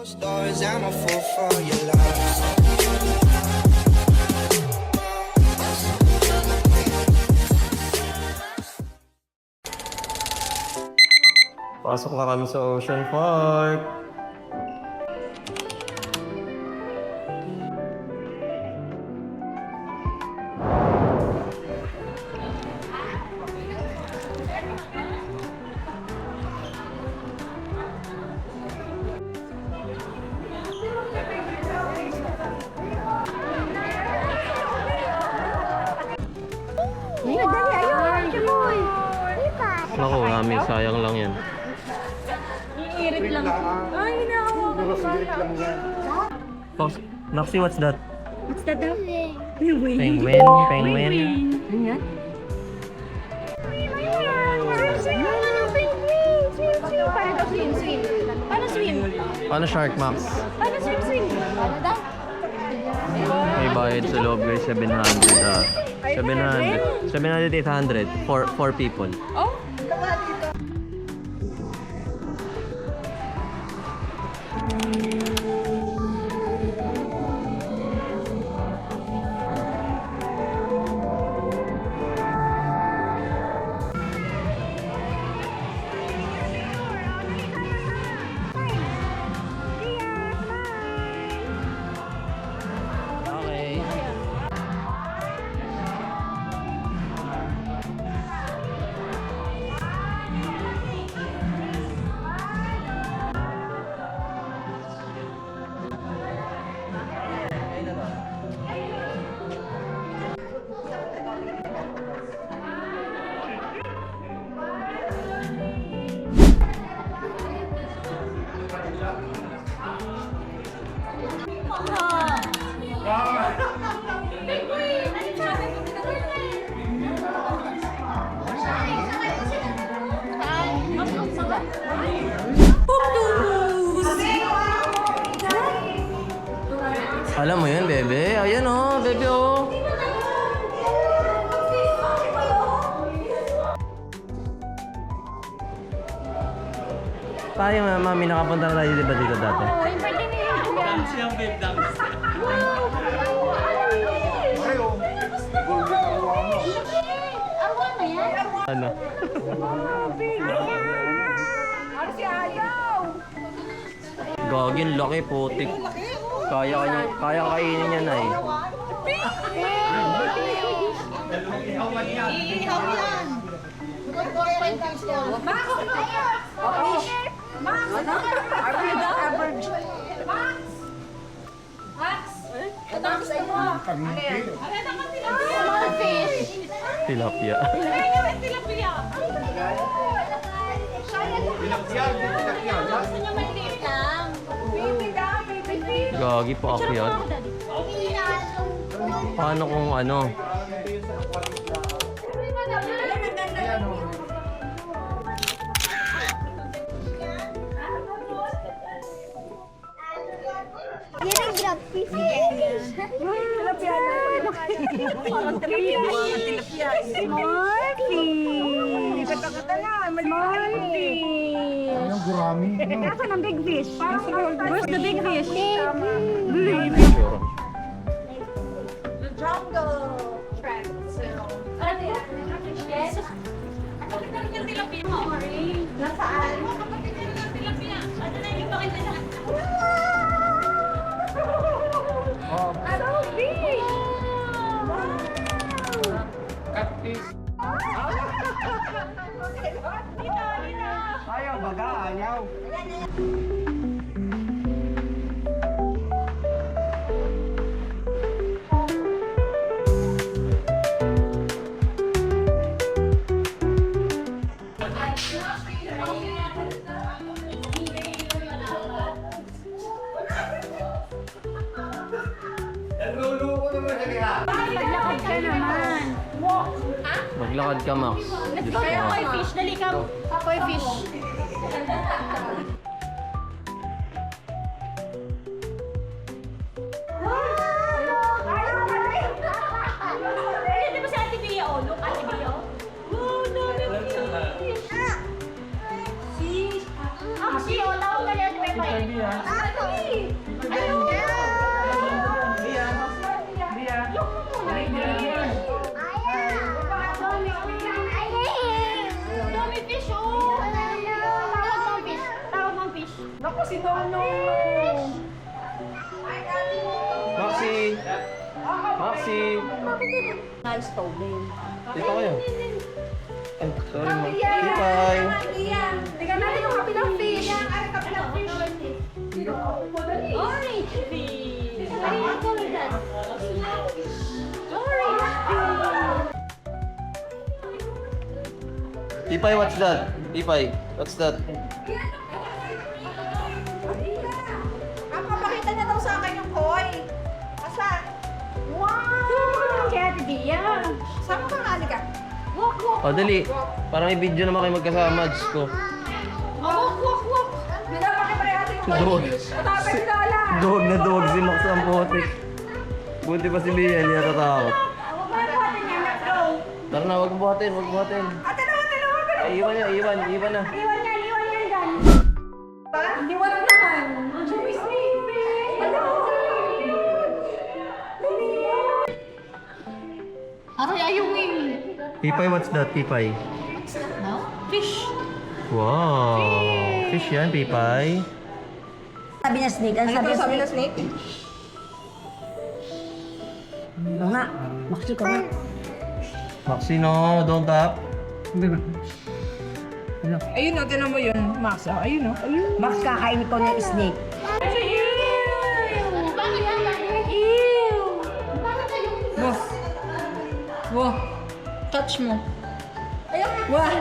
Stories, I'm a fool for your love. Pasok na kami sa Ocean Park. Naku, mami, sayang lang yan. Iirit lang. Ay, naawa ko ba? Fox, Maxi, what's that? What's that daw? Penguin. Penguin? Penguin? Ano yan? Paano swim? Paano shark, Max? Paano swim? Ano daw? May bayad sa loob, guys. 700. 700, 800 for 4 people. Oh? Okay. Alam mo yan, bebe. Ayan oh, bebe oh. Tayo, mami, nakapunta na tayo diba dito dati? Oh, yung birthday ni Julia. Siyang babe dance. Arwan na yan? Ano? Si Ayaw! Gagin, laki, putik. Kaya kainin niya na eh. Iihaw yan! Max! Max! Average. Max! Max! Max! Ano yan? Small fish! Tilapia. Tilapia! Gusto niya maliit lang. Baby daw, baby. Gagi, paakyat. Paano kung ano? Yan ang grab fish. Tilapia na. Parang tilapia. Tilapia. Small fish. Kata-kata na. Small fish. Yung gurami. Nasaan ang big fish? Where's the big fish? Sure. The jungle. Ano yan? Yes. Kapatid na rin yung tilapia mo. Nasaan? Kapatid na rin yung tilapia. Ano na yung bakit na? So big! Wow! Catfish. Dito! Ayaw, baga, ayaw. Maglakad ka naman. Maglakad ka, Max. Let's go to Koi Fish. Dali ka. Koi Fish. Di ba si Ate Bia? Oh, look, Ate Bia. Oh, no, fish. Si... Ah, si, oh, tawag ka niya. Ate Bia. Naku, si Dono! Maxi! Maxi! Nice to win. Dito kayo. Ay, sorry mo. Kipay! Tingnan natin yung kapilang fish. Ay, kapilang fish. Orange fish. Orange fish. Kipay, what's that? Kipay, what's that? Papakita niya daw sa akin yung koi. Asan? Wow! Kaya Dia. Saan ka nga ka? Walk, walk. O, dali. Para may video naman kayo magkasama. Diyos ko. Walk, walk, walk. Pinapakipare yung koi. Dog. Tatapit si Lola. Dog na dog si Max ang putik. Buti pa si Lia, hindi natatakot. Huwag mo yung buhatin niya. Let's go. Tara na, wag buhatin, wag buhatin. Ate na, ate na, ate na. Ay, iwan na, iwan na. Iwan yan dyan. Iwan naman. Cheese, Hello. Aray, ayungin. Pipay, what's that, Pipay? Fish. Wow! Fish yan, Pipay. Sabi niya snake. Ano sabi niya Sabi na snake? snake. Oo nga. Maxi ka nga. Maxi, no, don't tap. Ayun o, tinan mo yun, Max. Oh, ayun o. Ayun. Max, kakain ko ng snake. Wah. Wah. Touch mo. Ayaw. Wah.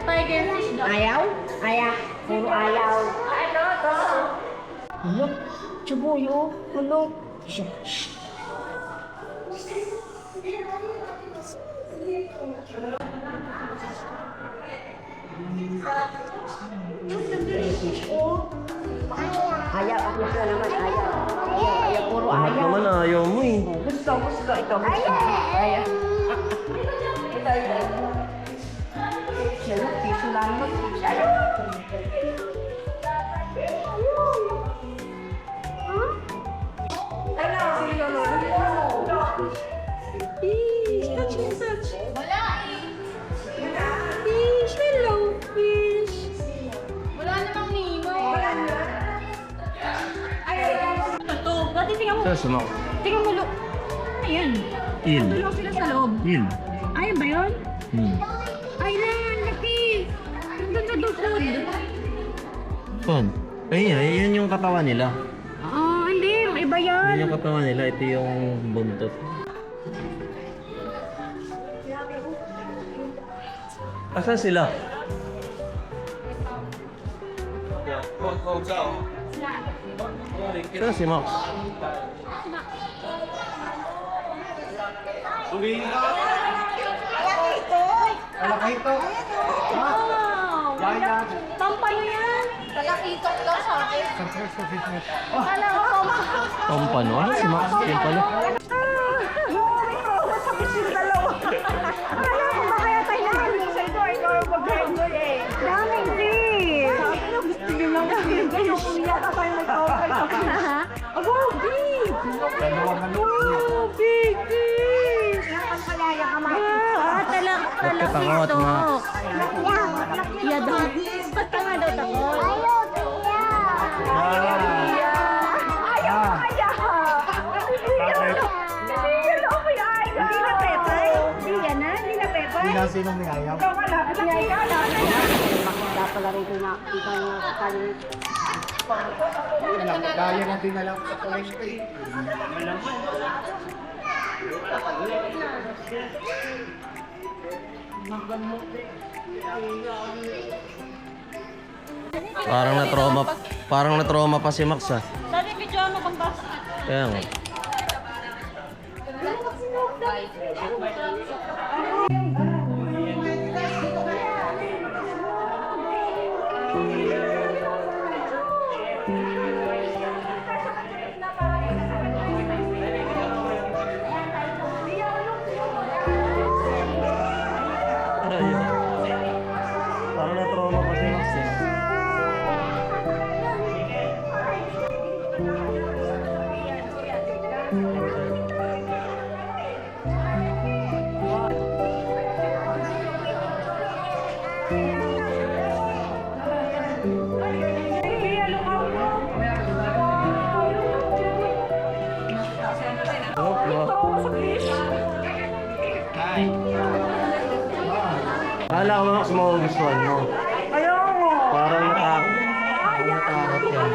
Tiger fish daw. Ayaw? Ayaw. Puro ayaw. Ano to? Hulog. Chubuyo. Hulog. Ayaw. Ako na naman. Ayaw. Ayaw. Ayaw. Puro Anak ayaw. naman, ayaw mo eh. Gusto. Ito. Gusto. Ayaw. Siya yung piso lang mo. Ayaw. Ano? Sige na, Lola. Fish. Touch me, touch. Wala eh. Fish. Hello, fish. Wala namang Nemo. Wala na. Ay, ito. Dati tingnan mo. Saan si Max? Tingnan mo, look. Ayan. Il. Tulong sila sa loob. Il. Ayun ba yun? Hmm. Ayun, laki. Doon sa dukod. Saan? Ayun, yan yung katawan nila. Hindi. Iba yan. Yan yung katawan nila, ito yung buntot. Asan sila? Saan si Max? Malaki ito. Wow! Yaya. Pampano yan? Talakitok daw sa akin. Success to fitness. Kala ko pampa. Pampano? Ano si Max? Yan pala. Sakit yung dalawa. Akala ko ba kaya tayo namin sa ito? Ikaw yung mag-enjoy eh. Daming fish! Sabi ko, gusto nyo lang fish. Yung umiyak ka tayo nag-offer sa fish. Aba, big! Dalawang ano. Wow, big fish! Palaya ka, Max. Nagkatakot, Max. Yeah, daw. Ba't ka nga daw takot? Ayaw, tiya. Ayaw kaya! Hindi yan ako yung ayaw! Hindi na pepay? Hindi yan na? Hindi na pepay? Hindi na sinong niyayaw. Ikaw malapit na ikaw. Makita pala rin ko na kita niya sa kanya. Daya na din na lang sa palengke. Parang na-trauma pa si Max ah. Dali, video mo kung basta. Kaya nga. Parang na-trauma pa si Max eh. Kala ko Max magugustuhan mo. Ayoko. Parang natakot. Parang natakot yan.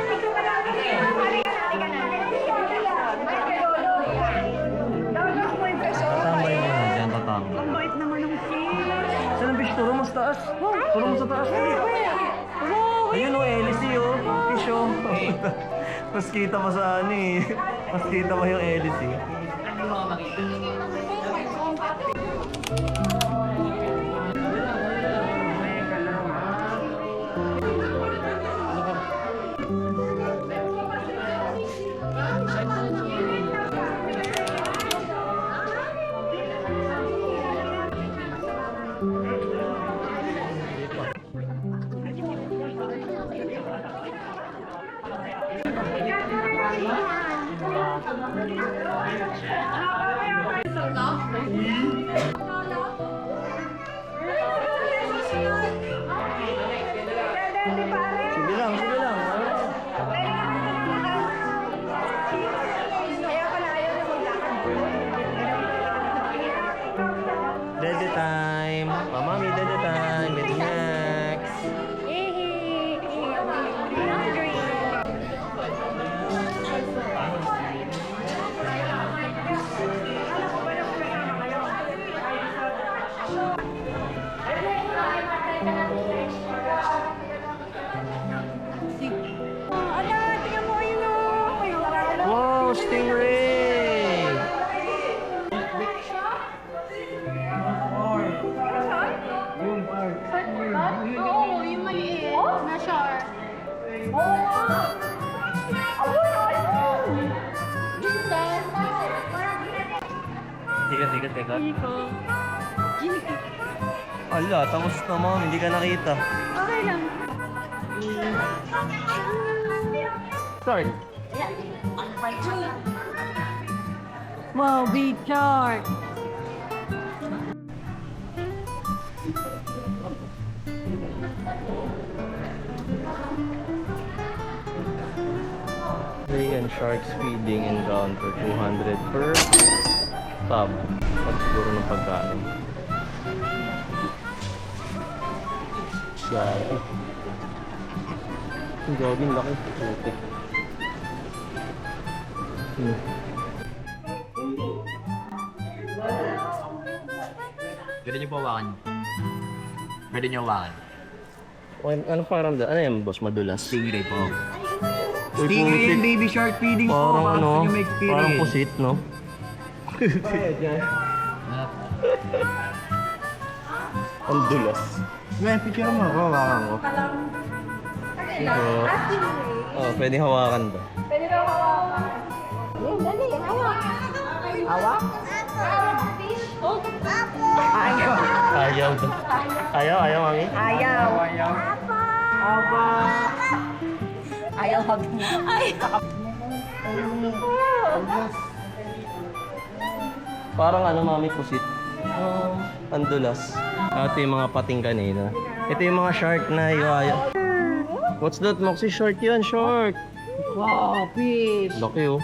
Tatambay mo na dyan, tatambay. Ang bait naman ng fish. Saan ang fish? Turo mo sa taas. Turo mo sa taas. Ayun o, Elise o. Fish o. Mas kita pa sa ano eh. Mas kita pa yung Elise eh. Sige lang, sige lang. Dede time. Mami, dede time. Dede next. Wow, stingray! Oo, yung maliit na shark. Tikat, tikat. Ala, tapos na mom, hindi ka nakita. Okay lang. Start. Wow, big shark. Korean sharks feeding encounter 200 per tub. At siguro ng pagkain. Gagi. Ang gaging laki. Putik. Pwede niyo po hawakan. Pwede niyo hawakan. Ano parang da? Ano yan, boss? Madulas? Stingray po. Uy, Stingray putik. and baby shark feeding po. Parang Para ano, sa inyo ma-experience. parang pusit, no? Ang dulas. Ngayon, picture mo ako. Hawakan ko. So, pwede hawakan ba? Ayaw daw. Ayaw, mami? Ayaw. Aba. Ayaw hug mo. Parang ano, mami, pusit. Ang dulas. Ito yung mga pating kanina. Ito yung mga shark na ayaw. What's that, Moxie? Shark yan, shark. Wow, fish. Laki, oh.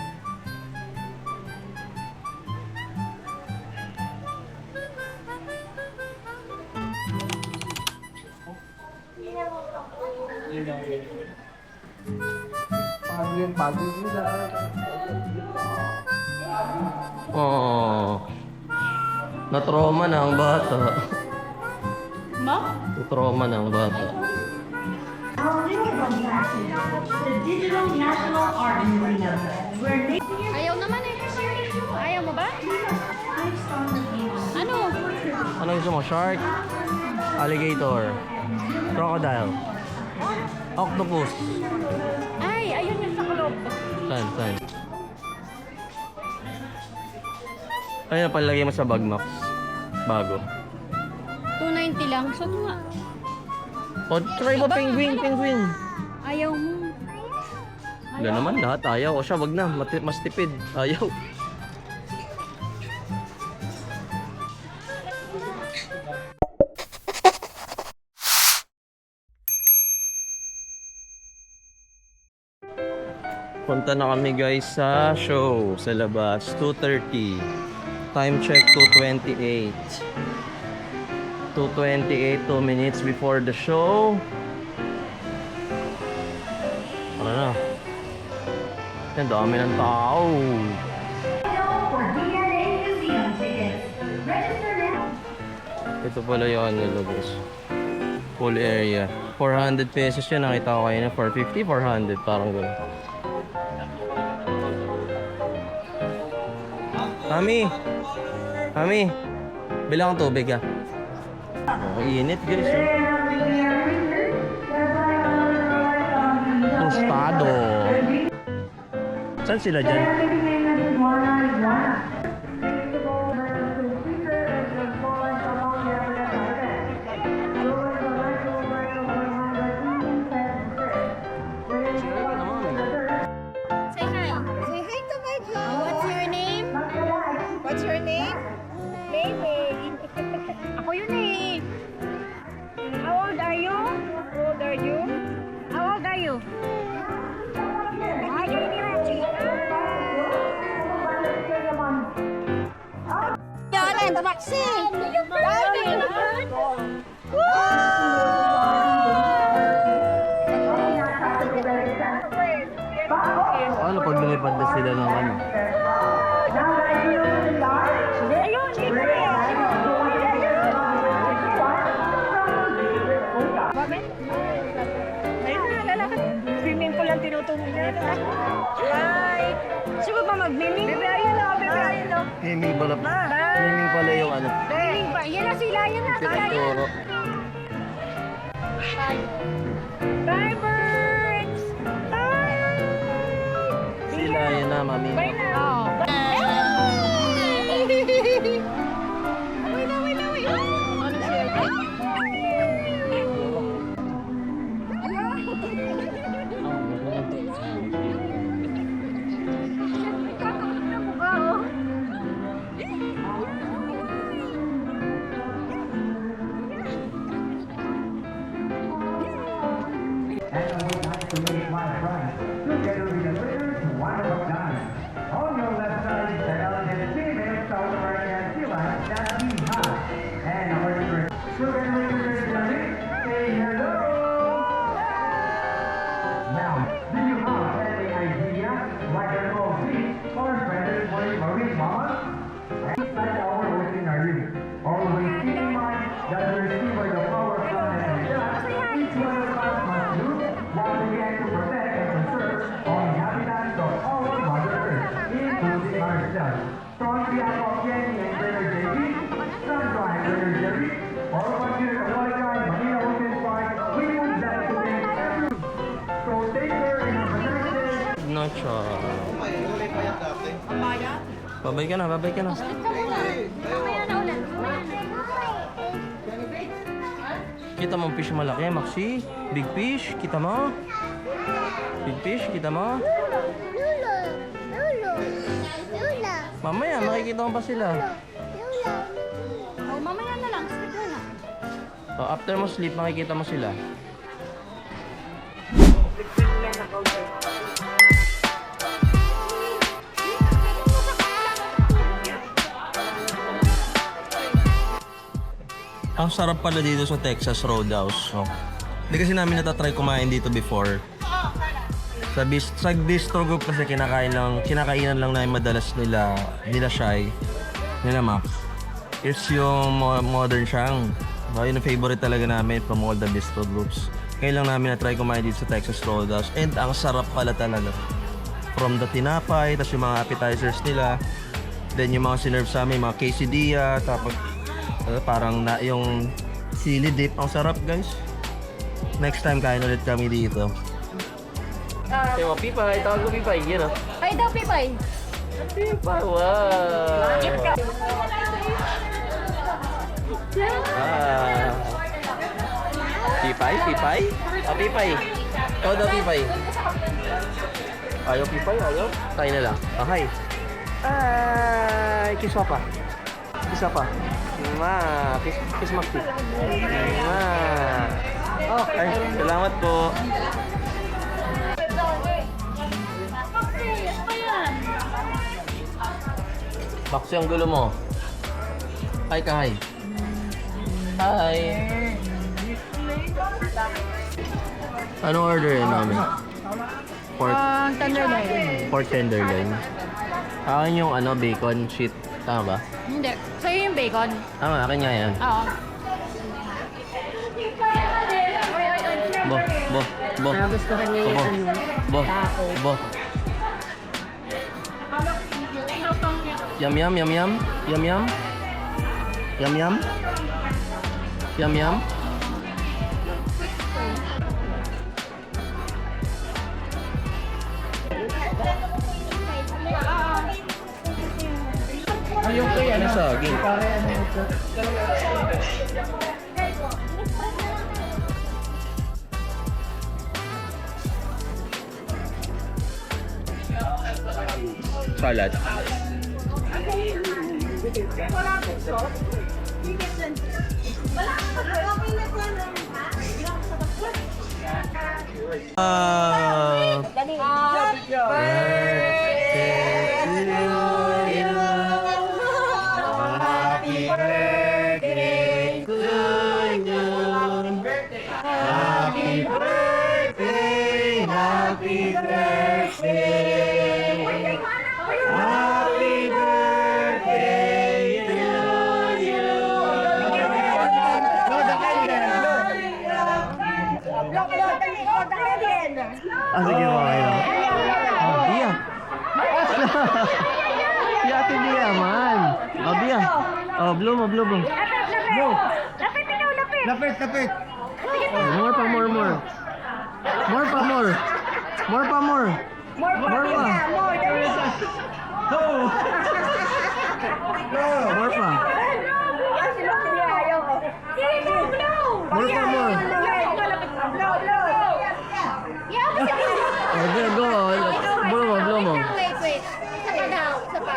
Parang yung bago nila. Oh. Na-trauma na ang bata. Ma? Na-trauma na ang bata. Ayaw naman eh. Ayaw mo ba? Ano? Ano gusto mo? Shark? Alligator? Crocodile? Octopus? Ay, ayun yung sa kulob. Saan? Ayun, palagay mo sa bag, Max. Bago. 290 lang. So, ito nga. O, try mo penguin. Ayaw mo. Wala naman lahat. Ayaw. O siya, wag na. Mas tipid. Ayaw. Punta na kami guys sa show sa labas. 2:30. Time check 2:28. 2:28, 2 minutes before the show. Ano na? Ang dami ng tao. Ito pala yung ano, guys. Full area. 400 pesos yun. Nakita ko kayo na 450, 400. Parang gano'n. Mami! Mami! Bilang ang tubig ah. Oh, init guys. Tostado. Saan sila dyan? Say hi. Say hi to my vlog. What's your name? What's your name? Baby. Ako yun eh. How old are you? How old are you? How old are you? Yan, and Roxy. Ano pag lumipad na sila ng ano? Swimming pool lang tinutulong nila. Hi! Sino ba mag-swimming? Bebe, ayun o, bebe, ayun o. Swimming pala. Swimming pala yung ano. Galing pa. Yan na sila, yan na. Turo. Bye, birds! Bye! Sila yun na, mami. Bye na! Oh. Not sure. Babay ka na, babay ka na. Mamaya na ulit. Kita mo ang fish malaki, Maxi. Big fish, kita mo? Big fish, kita mo? Lula. Lula. Lula. Mamaya, makikita mo pa sila. Lula. Oh, mamaya na lang. Sleep na lang. So, after mo sleep, makikita mo sila. Ang sarap pala dito sa Texas Roadhouse. No? Hindi kasi namin natatry kumain dito before. Sa bistro group kasi kinakainan lang namin madalas nila Shy, nila Max. It's yung modern siyang. Yun ang favorite talaga namin from all the bistro groups. Ngayon lang namin na-try kumain dito sa Texas Roadhouse. And ang sarap pala talaga. From the tinapay, tapos yung mga appetizers nila. Then yung mga sinerve sa amin, mga quesadilla, tapos parang yung sili dip. Ang sarap guys. Next time kain ulit kami dito. Yung mga Pipay, tawag ko Pipay, yun o. Ay daw, Pipay. Pipay, wow! Ah. Pipay? Pipay? Ah, Pipay. Ikaw daw, Pipay. Ayaw, Pipay? Ayaw? Tayo na lang. Ah, hi. Ay, kiss pa. Kiss pa. Ma, kiss Maxi. Ma. Oh, ay, salamat po. Maxi, ang gulo mo. Hi ka, hi. Hi! Anong order yun namin? Tenderloin. Pork tenderloin. Akin yung bacon sheet. Tama ba? Hindi. Sa'yo yung bacon. Tama, akin nga yan. Oo. Bo. Gusto ka niya yung Bo. Yum. Ano saging? Salad. Sige po kayo. Bia. Si Ate Bia, man. Bia. Blow mo. Blow. Lapit ikaw, lapit. Lapit. More pa. More pa. Dali. More pa. Go. Blow mo. Wait. Saka daw. Saka.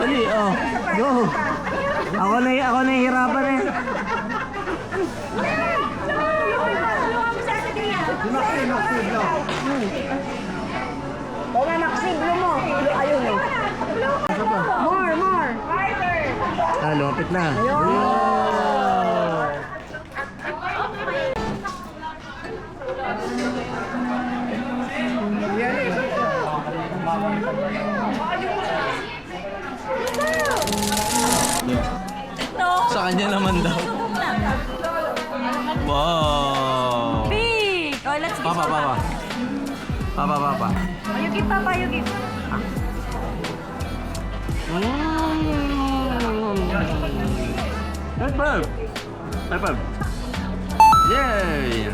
Dali, go. Ako na hihirapan eh. More. Lumapit na. Sa kanya naman daw. Wow. Big! Oh, let's kiss Papa. Ayugin, Papa, ayugin. High five. Yay!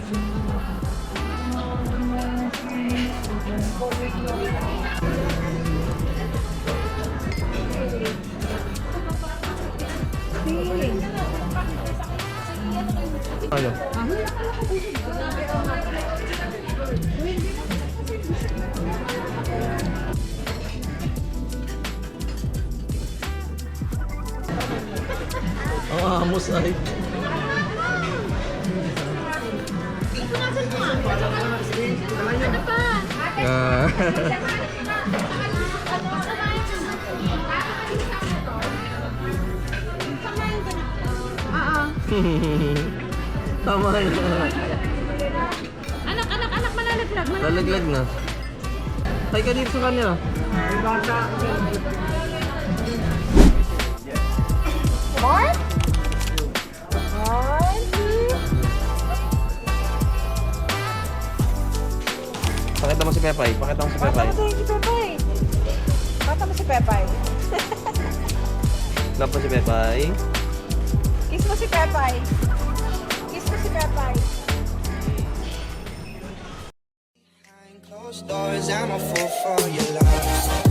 Ano? Amos ay. Ano pa? Tama na. Anak, malalaglag. Lalaglag na. Ay ka dito sa kanya. What? Pakita mo si Pepay. Bata mo si Pepay. Love mo si Pepay. Kiss mo si Pepay. Behind closed doors, I'm a fool for your love.